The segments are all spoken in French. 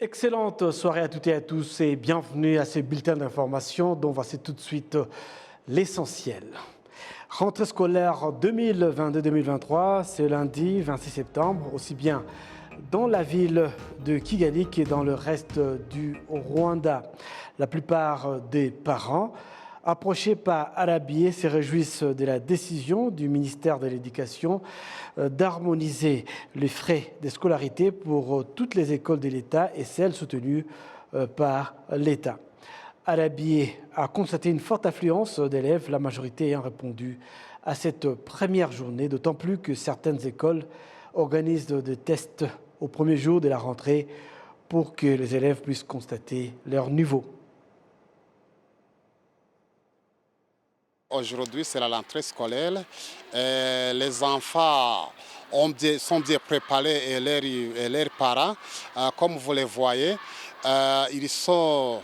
Excellente soirée à toutes et à tous et bienvenue à ce bulletin d'information dont voici tout de suite l'essentiel. Rentrée scolaire 2022-2023, c'est lundi 26 septembre, aussi bien dans la ville de Kigali que dans le reste du Rwanda. La plupart des parents approchés par Arabié se réjouissent de la décision du ministère de l'Éducation d'harmoniser les frais de scolarité pour toutes les écoles de l'État et celles soutenues par l'État. Arabié a constaté une forte affluence d'élèves, la majorité ayant répondu à cette première journée, d'autant plus que certaines écoles organisent des tests au premier jour de la rentrée pour que les élèves puissent constater leur niveau. Aujourd'hui, c'est la rentrée scolaire. Les enfants sont bien préparés et leurs parents. Comme vous les voyez, ils sont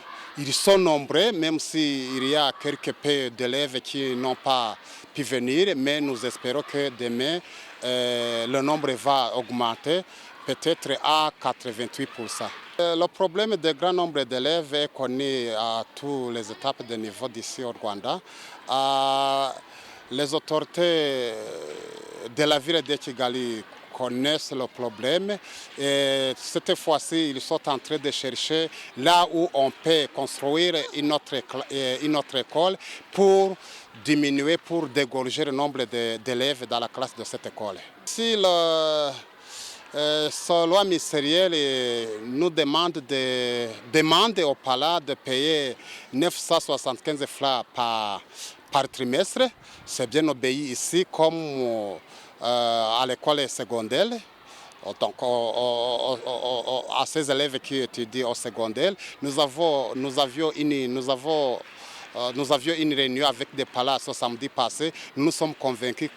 nombreux, même s'il y a quelques peu d'élèves qui n'ont pas pu venir. Mais nous espérons que demain, le nombre va augmenter, peut-être à 88%. Le problème du grand nombre d'élèves est connu à toutes les étapes de niveau d'ici au Rwanda. Les autorités de la ville de Kigali connaissent le problème et cette fois-ci, ils sont en train de chercher là où on peut construire une autre école pour diminuer, pour dégorger le nombre d'élèves dans la classe de cette école. Si la loi ministérielle nous demande au Palais de payer 975 francs par trimestre. C'est bien obéi ici comme à l'école secondaire. Donc, à ces élèves qui étudient au secondaire, nous avions une réunion avec des palais ce samedi passé. Nous sommes convaincus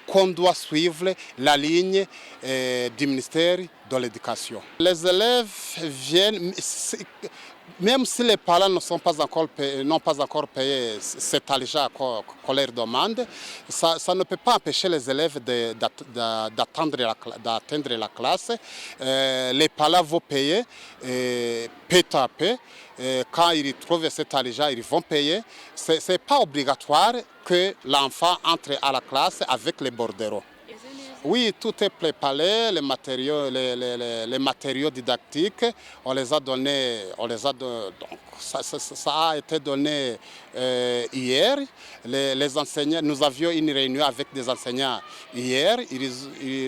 qu'on doit suivre la ligne du ministère de l'Éducation. Les élèves viennent, même si les parents n'ont pas encore payé cet argent qu'on leur demande, ça ne peut pas empêcher les élèves d'atteindre la classe. Les parents vont payer peu à peu. Quand ils trouvent cet argent, ils vont payer. Ce n'est pas obligatoire que l'enfant entre à la classe avec les bordereaux. Oui, tout est préparé, les matériaux didactiques, on les a donnés, donc ça a été donné hier. Les enseignants, nous avions une réunion avec des enseignants hier,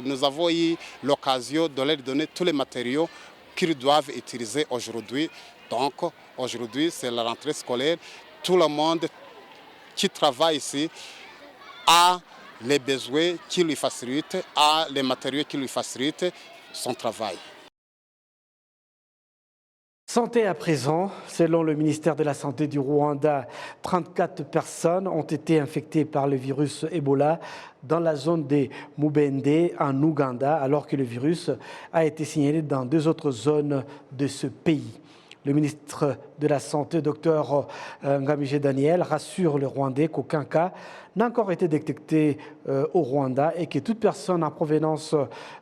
nous avons eu l'occasion de leur donner tous les matériaux qu'ils doivent utiliser aujourd'hui. Donc aujourd'hui, c'est la rentrée scolaire, tout le monde qui travaille ici a les besoins qui lui facilitent, à les matériaux qui lui facilitent son travail. Santé à présent, selon le ministère de la Santé du Rwanda, 34 personnes ont été infectées par le virus Ebola dans la zone des Mubende en Ouganda, alors que le virus a été signalé dans 2 autres zones de ce pays. Le ministre de la Santé, Dr Ngamije Daniel, rassure les Rwandais qu'aucun cas n'a encore été détecté au Rwanda et que toute personne en provenance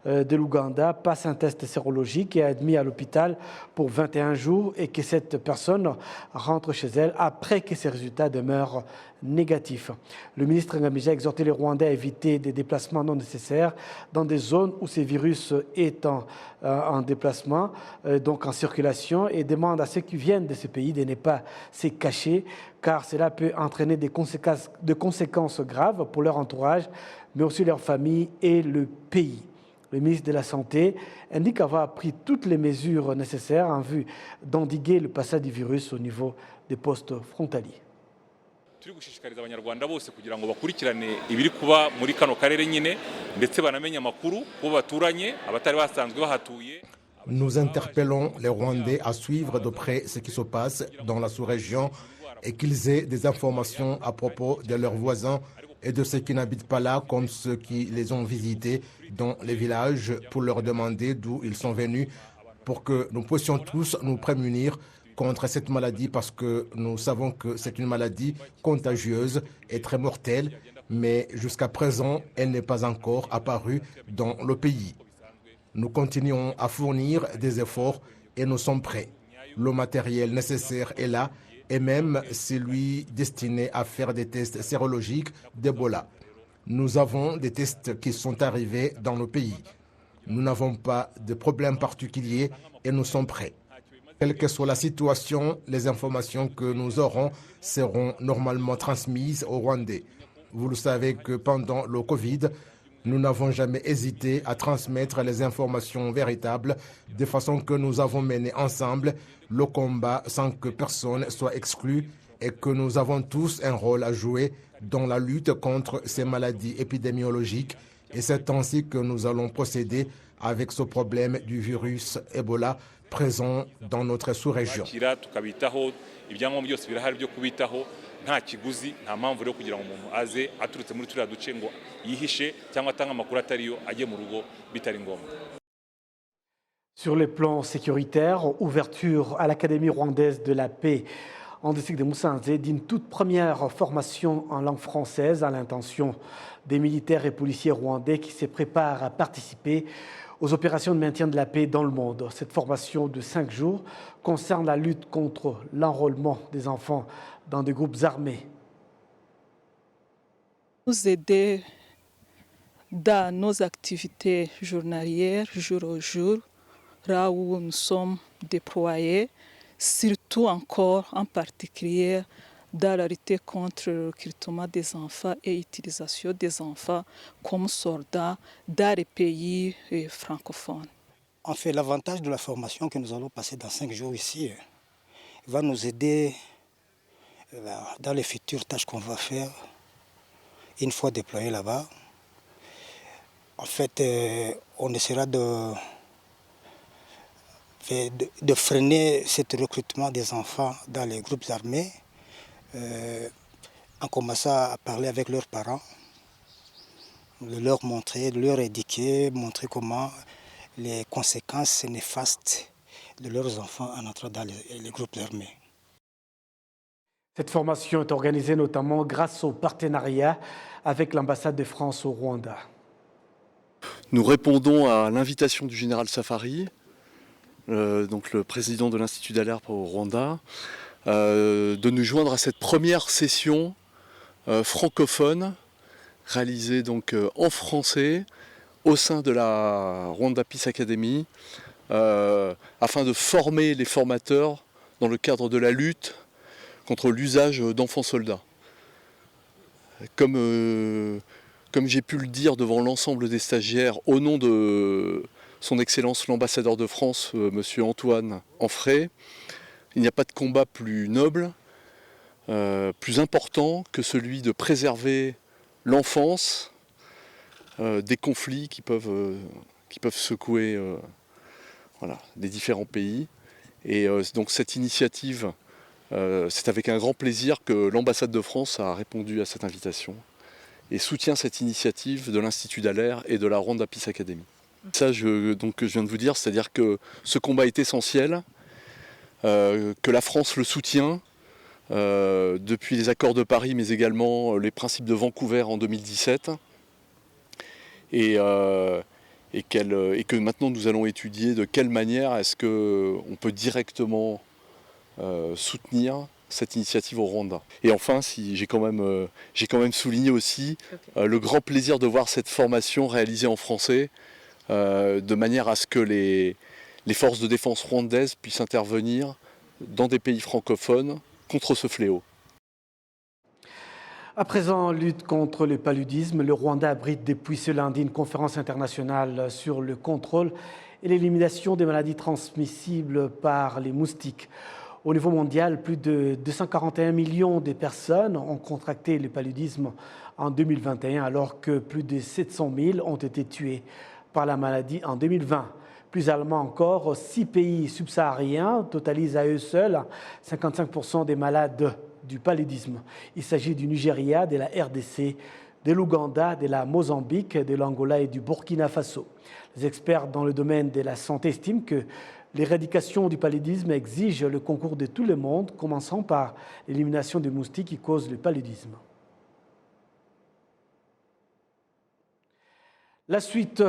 de l'Ouganda passe un test sérologique et est admise à l'hôpital pour 21 jours et que cette personne rentre chez elle après que ses résultats demeurent négatifs. Le ministre Ngamije a exhorté les Rwandais à éviter des déplacements non nécessaires dans des zones où ce virus est en déplacement, donc en circulation, et demande à ceux qui viennent de ce pays de ne pas se cacher, car cela peut entraîner des conséquences graves pour leur entourage, mais aussi leur famille et le pays. Le ministre de la Santé indique avoir pris toutes les mesures nécessaires en vue d'endiguer le passage du virus au niveau des postes frontaliers. turi gushishikariza abanyarwanda bose kugira ngo bakurikirane ibiri kuba muri kano karere nyine ndetse banamenye amakuru bo baturanye abatari basanzwe bahatuye. Nous interpellons les Rwandais à suivre de près ce qui se passe dans la sous-région et qu'ils aient des informations à propos de leurs voisins et de ceux qui n'habitent pas là, comme ceux qui les ont visités dans les villages, pour leur demander d'où ils sont venus, pour que nous puissions tous nous prémunir contre cette maladie, parce que nous savons que c'est une maladie contagieuse et très mortelle, mais jusqu'à présent, elle n'est pas encore apparue dans le pays. Nous continuons à fournir des efforts et nous sommes prêts. Le matériel nécessaire est là et même celui destiné à faire des tests sérologiques d'Ebola. Nous avons des tests qui sont arrivés dans le pays. Nous n'avons pas de problème particulier et nous sommes prêts. Quelle que soit la situation, les informations que nous aurons seront normalement transmises aux Rwandais. Vous le savez que pendant le Covid, nous n'avons jamais hésité à transmettre les informations véritables de façon que nous avons mené ensemble le combat sans que personne soit exclu et que nous avons tous un rôle à jouer dans la lutte contre ces maladies épidémiologiques. Et c'est ainsi que nous allons procéder avec ce problème du virus Ebola présent dans notre sous-région. nta kiguzi nta mpamvu rero kugira ngo umuntu aze aturutse muri turiya duce ngo yihishe cyangwa atange amakuru atariyo ajye mu rugo bitari ngombwa. Sur le plan sécuritaire, ouverture à l'Académie rwandaise de la paix en district de Musanze d'une toute première formation en langue française à l'intention des militaires et policiers rwandais qui se préparent à participer aux opérations de maintien de la paix dans le monde. Cette formation de 5 jours concerne la lutte contre l'enrôlement des enfants dans des groupes armés. Nous aider dans nos activités journalières, jour au jour, là où nous sommes déployés, surtout encore en particulier dans la lutte contre le recrutement des enfants et l'utilisation des enfants comme soldats dans les pays francophones. En fait, l'avantage de la formation que nous allons passer dans 5 jours ici va nous aider dans les futures tâches qu'on va faire une fois déployés là-bas. En fait, on essaiera de freiner ce recrutement des enfants dans les groupes armés en commençant à parler avec leurs parents, de leur montrer, de leur éduquer, montrer comment les conséquences néfastes de leurs enfants en entrant dans les groupes armés. Cette formation est organisée notamment grâce au partenariat avec l'ambassade de France au Rwanda. Nous répondons à l'invitation du général Safari, donc le président de l'Institut d'alerte au Rwanda, de nous joindre à cette première session francophone réalisée donc en français au sein de la Rwanda Peace Academy afin de former les formateurs dans le cadre de la lutte contre l'usage d'enfants soldats. Comme j'ai pu le dire devant l'ensemble des stagiaires au nom de son Excellence l'ambassadeur de France, Monsieur Antoine Anfray, il n'y a pas de combat plus noble, plus important que celui de préserver l'enfance des conflits qui peuvent secouer les différents pays. Et donc cette initiative, c'est avec un grand plaisir que l'ambassade de France a répondu à cette invitation et soutient cette initiative de l'Institut d'alerte et de la Rwanda Peace Academy. Ça, je viens de vous dire, c'est-à-dire que ce combat est essentiel, que la France le soutient depuis les accords de Paris, mais également les principes de Vancouver en 2017, et que maintenant nous allons étudier de quelle manière est-ce qu'on peut directement soutenir cette initiative au Rwanda. Et enfin, j'ai quand même souligné aussi le grand plaisir de voir cette formation réalisée en français, de manière à ce que les forces de défense rwandaises puissent intervenir dans des pays francophones contre ce fléau. À présent, lutte contre le paludisme, le Rwanda abrite depuis ce lundi une conférence internationale sur le contrôle et l'élimination des maladies transmissibles par les moustiques. Au niveau mondial, plus de 241 millions de personnes ont contracté le paludisme en 2021, alors que plus de 700 000 ont été tués par la maladie en 2020. Plus allemand encore, 6 pays subsahariens totalisent à eux seuls 55% des malades du paludisme. Il s'agit du Nigeria, de la RDC, de l'Ouganda, de la Mozambique, de l'Angola et du Burkina Faso. Les experts dans le domaine de la santé estiment que l'éradication du paludisme exige le concours de tout le monde, commençant par l'élimination des moustiques qui causent le paludisme. La suite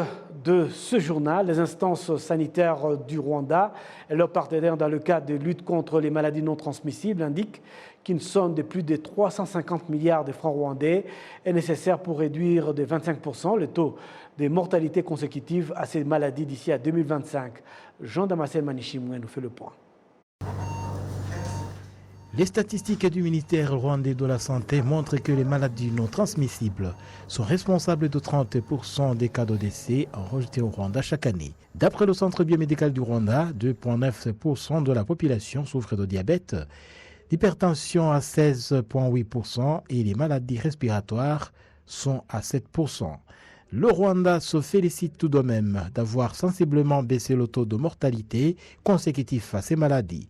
de ce journal, les instances sanitaires du Rwanda et leurs partenaires dans le cadre de lutte contre les maladies non transmissibles indiquent qu'une somme de plus de 350 milliards de francs rwandais est nécessaire pour réduire de 25% le taux de mortalité consécutive à ces maladies d'ici à 2025. Jean-Damascène Manichimoué nous fait le point. Les statistiques du ministère rwandais de la Santé montrent que les maladies non transmissibles sont responsables de 30% des cas de décès enregistrés au Rwanda chaque année. D'après le Centre biomédical du Rwanda, 2,9% de la population souffre de diabète, l'hypertension à 16,8% et les maladies respiratoires sont à 7%. Le Rwanda se félicite tout de même d'avoir sensiblement baissé le taux de mortalité consécutif à ces maladies.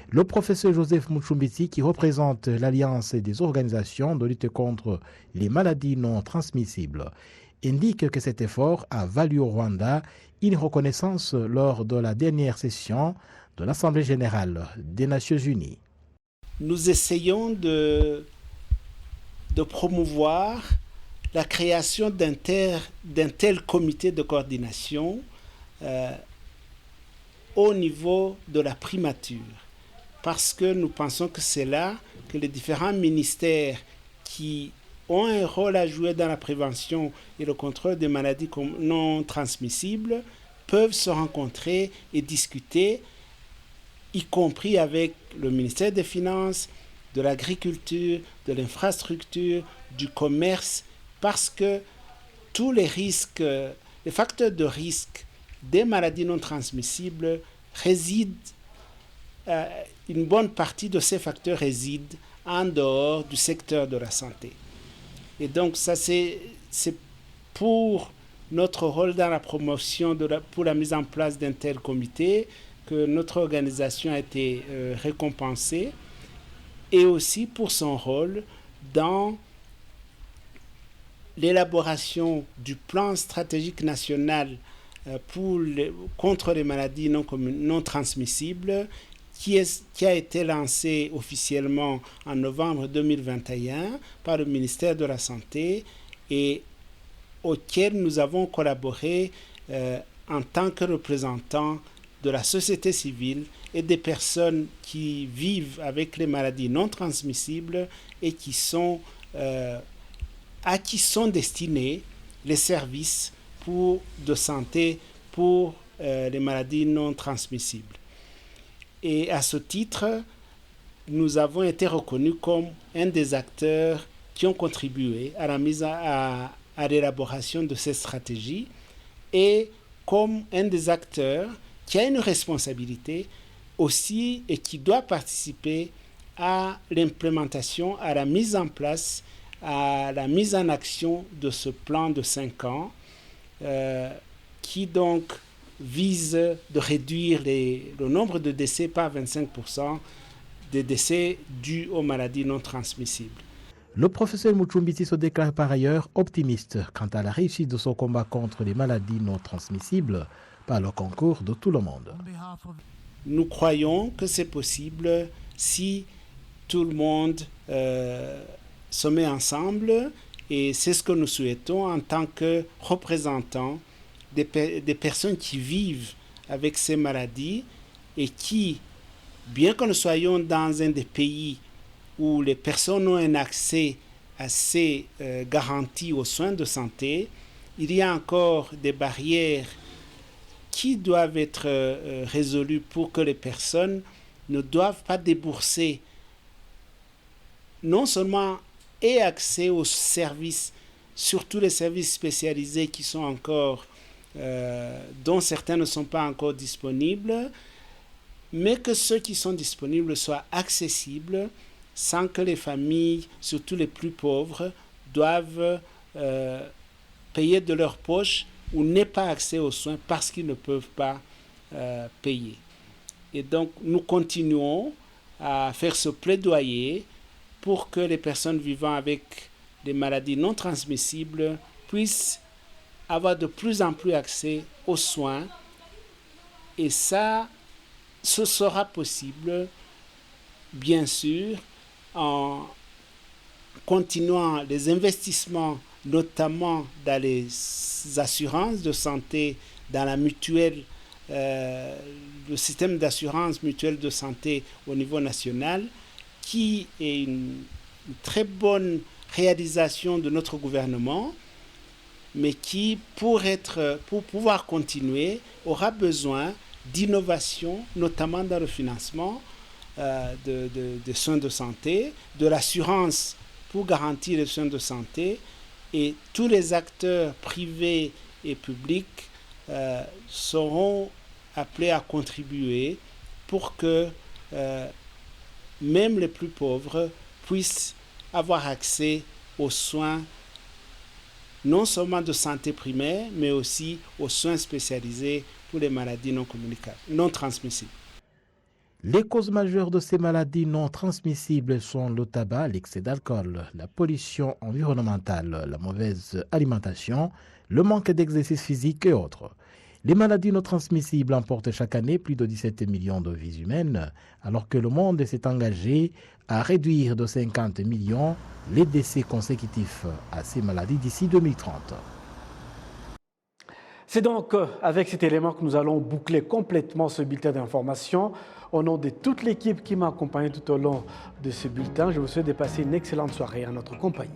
Le professeur Joseph Muchumbitsi, qui représente l'Alliance des organisations de lutte contre les maladies non transmissibles, indique que cet effort a valu au Rwanda une reconnaissance lors de la dernière session de l'Assemblée générale des Nations unies. Nous essayons de promouvoir la création d'un tel comité de coordination au niveau de la primature, parce que nous pensons que c'est là que les différents ministères qui ont un rôle à jouer dans la prévention et le contrôle des maladies non transmissibles peuvent se rencontrer et discuter, y compris avec le ministère des Finances, de l'Agriculture, de l'Infrastructure, du Commerce, parce que tous les risques, les facteurs de risque des maladies non transmissibles résident, une bonne partie de ces facteurs résident en dehors du secteur de la santé. Et donc ça c'est pour notre rôle dans la promotion, pour la mise en place d'un tel comité que notre organisation a été récompensée, et aussi pour son rôle dans l'élaboration du plan stratégique national contre les maladies non transmissibles qui a été lancé officiellement en novembre 2021 par le ministère de la Santé et auquel nous avons collaboré en tant que représentants de la société civile et des personnes qui vivent avec les maladies non transmissibles et à qui sont destinés les services de santé pour les maladies non transmissibles. Et à ce titre, nous avons été reconnus comme un des acteurs qui ont contribué à à l'élaboration de ces stratégies et comme un des acteurs qui a une responsabilité aussi et qui doit participer à l'implémentation, à la mise en place, à la mise en action de ce plan de 5 ans qui donc vise de réduire le nombre de décès par 25% des décès dus aux maladies non transmissibles. Le professeur Muchumbitsi se déclare par ailleurs optimiste quant à la réussite de son combat contre les maladies non transmissibles par le concours de tout le monde. Nous croyons que c'est possible si tout le monde se met ensemble et c'est ce que nous souhaitons en tant que représentants des personnes qui vivent avec ces maladies et qui, bien que nous soyons dans un des pays où les personnes ont un accès assez garanti aux soins de santé, il y a encore des barrières qui doivent être résolues pour que les personnes ne doivent pas débourser non seulement aient accès aux services, surtout les services spécialisés qui sont encore dont certains ne sont pas encore disponibles, mais que ceux qui sont disponibles soient accessibles sans que les familles, surtout les plus pauvres, doivent payer de leur poche ou n'aient pas accès aux soins parce qu'ils ne peuvent pas payer. Et donc nous continuons à faire ce plaidoyer pour que les personnes vivant avec des maladies non transmissibles puissent avoir de plus en plus accès aux soins. Et ça, ce sera possible, bien sûr, en continuant les investissements notamment dans les assurances de santé, dans la mutuelle, le système d'assurance mutuelle de santé au niveau national, qui est une très bonne réalisation de notre gouvernement, mais qui, pour pouvoir continuer, aura besoin d'innovation, notamment dans le financement des soins de santé, de l'assurance pour garantir les soins de santé, et tous les acteurs privés et publics seront appelés à contribuer pour que même les plus pauvres puissent avoir accès aux soins, non seulement de santé primaire, mais aussi aux soins spécialisés pour les maladies non communicables, non transmissibles. Les causes majeures de ces maladies non transmissibles sont le tabac, l'excès d'alcool, la pollution environnementale, la mauvaise alimentation, le manque d'exercice physique et autres. Les maladies non transmissibles emportent chaque année plus de 17 millions de vies humaines, alors que le monde s'est engagé à réduire de 50 millions les décès consécutifs à ces maladies d'ici 2030. C'est donc avec cet élément que nous allons boucler complètement ce bulletin d'information. Au nom de toute l'équipe qui m'a accompagné tout au long de ce bulletin, je vous souhaite de passer une excellente soirée en notre compagnie.